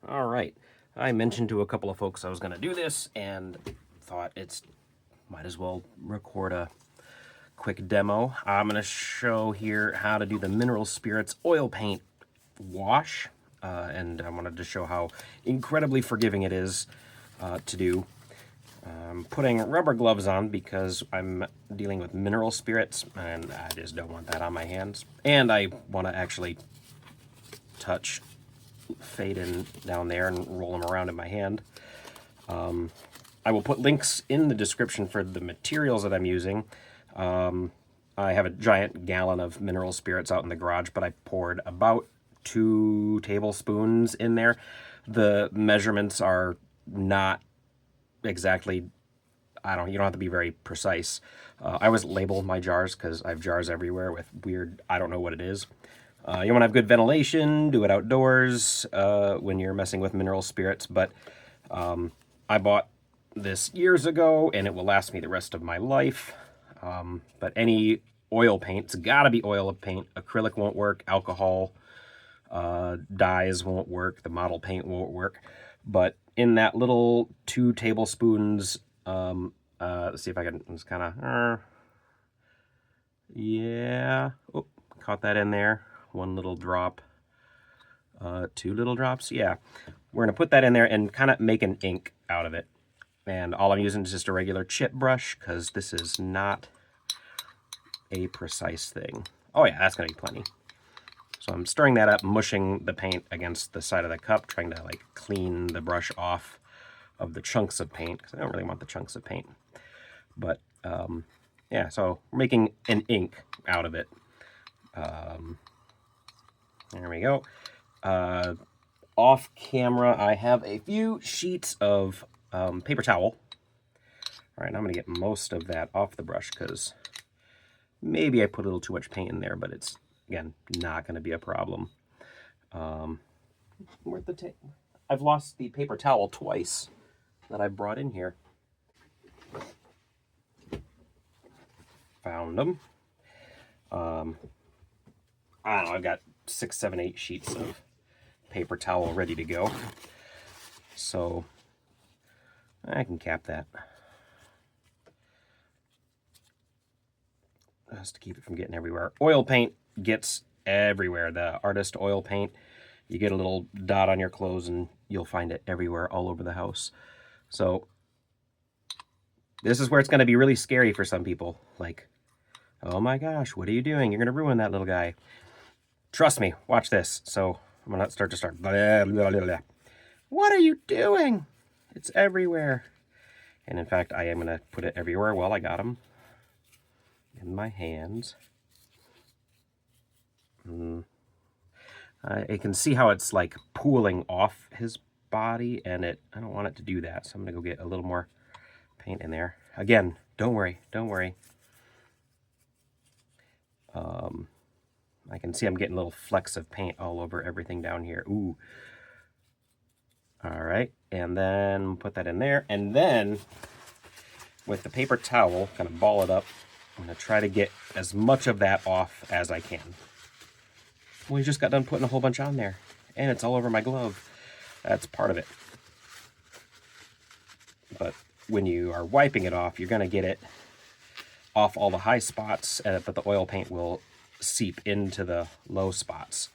All right. I mentioned to a couple of folks I was going to do this and thought might as well record a quick demo. I'm going to show here how to do the Mineral Spirits oil paint wash. And I wanted to show how incredibly forgiving it is to do. I'm putting rubber gloves on because I'm dealing with mineral spirits and I just don't want that on my hands. And I want to actually touch Pheyden down there and roll them around in my hand. I will put links in the description for the materials that I'm using. I have a giant gallon of mineral spirits out in the garage, but I poured about 2 tablespoons in there. The measurements are not exactly, you don't have to be very precise. I always label my jars because I have jars everywhere with weird, I don't know what it is. You want to have good ventilation, do it outdoors when you're messing with mineral spirits, but I bought this years ago and it will last me the rest of my life. But any oil paint, it's got to be oil paint. Acrylic won't work, alcohol dyes won't work, the model paint won't work. But in that little 2 tablespoons, let's see if I can just kind of, yeah, oh, caught that in there. 1 little drop, 2 little drops, yeah. We're going to put that in there and kind of make an ink out of it. And all I'm using is just a regular chip brush because this is not a precise thing. Oh yeah, that's going to be plenty. So I'm stirring that up, mushing the paint against the side of the cup, trying to like clean the brush off of the chunks of paint because I don't really want the chunks of paint. But yeah, so we're making an ink out of it. There we go. Off camera, I have a few sheets of paper towel. All right, now I'm going to get most of that off the brush because maybe I put a little too much paint in there, but it's, again, not going to be a problem. Where'd the tape? I've lost the paper towel twice that I brought in here. Found them. I don't know, I've got 6, 7, 8 sheets of paper towel ready to go. So I can cap that. Just to keep it from getting everywhere. Oil paint gets everywhere. The artist oil paint, you get a little dot on your clothes and you'll find it everywhere all over the house. So this is where it's going to be really scary for some people. Like, oh my gosh, what are you doing? You're going to ruin that little guy. Trust me, watch this. So I'm going to start. Blah, blah, blah, blah. What are you doing? It's everywhere. And in fact, I am going to put it everywhere. Well, I got them in my hands. You can see how it's like pooling off his body, and I don't want it to do that. So I'm going to go get a little more paint in there. Again, don't worry. I can see I'm getting little flecks of paint all over everything down here. Ooh. All right, and then put that in there. And then with the paper towel, kind of ball it up. I'm going to try to get as much of that off as I can. We just got done putting a whole bunch on there, and it's all over my glove. That's part of it. But when you are wiping it off, you're going to get it off all the high spots, but the oil paint will seep into the low spots.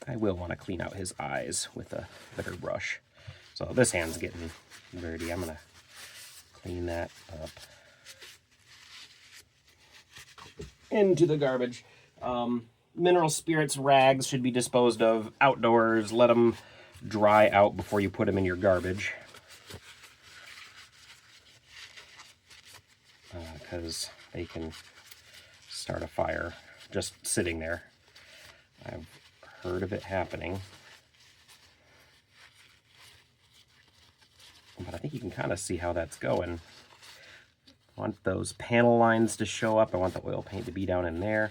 I will want to clean out his eyes with a better brush. So this hand's getting dirty. I'm going to clean that up into the garbage. Mineral spirits rags should be disposed of outdoors. Let them dry out before you put them in your garbage. Because they can start a fire just sitting there. I've heard of it happening. But I think you can kind of see how that's going. I want those panel lines to show up. I want the oil paint to be down in there.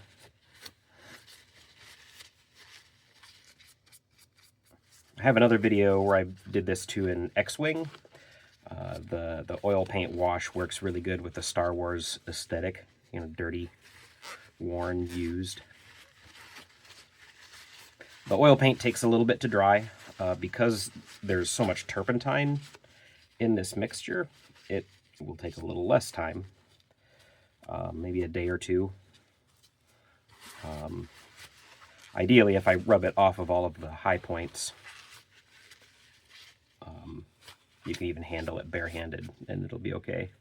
I have another video where I did this to an X-Wing. The oil paint wash works really good with the Star Wars aesthetic. You know, dirty, worn, used. The oil paint takes a little bit to dry. Because there's so much turpentine in this mixture, it will take a little less time, maybe a day or two. Ideally, if I rub it off of all of the high points, you can even handle it barehanded and it'll be okay.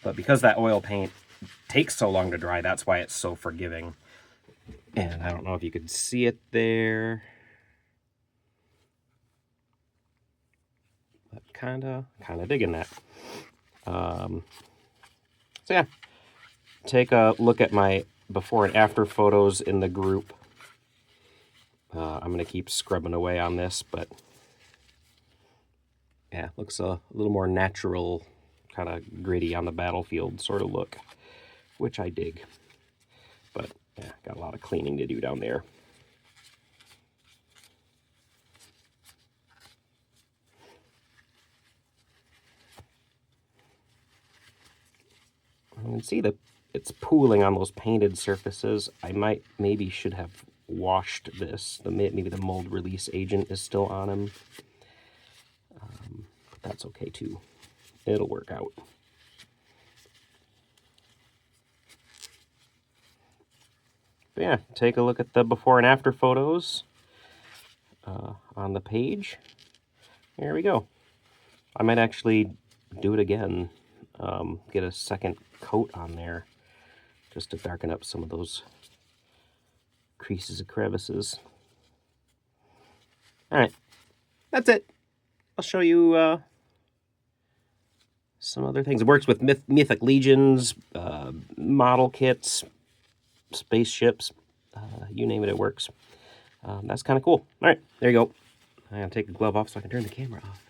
But because that oil paint takes so long to dry, that's why it's so forgiving. And I don't know if you could see it there. But kind of digging that. So yeah, take a look at my before and after photos in the group. I'm going to keep scrubbing away on this, but yeah, looks a little more natural, kind of gritty on the battlefield sort of look, which I dig. But yeah, got a lot of cleaning to do down there. You can see that it's pooling on those painted surfaces. I maybe should have washed this. Maybe the mold release agent is still on them. But that's okay too. It'll work out. But yeah, take a look at the before and after photos on the page. There we go. I might actually do it again. Get a second coat on there just to darken up some of those creases and crevices. All right, that's it. I'll show you some other things. It works with Mythic Legions, model kits, spaceships, you name it, it works. That's kind of cool. All right, there you go. I'm going to take the glove off so I can turn the camera off.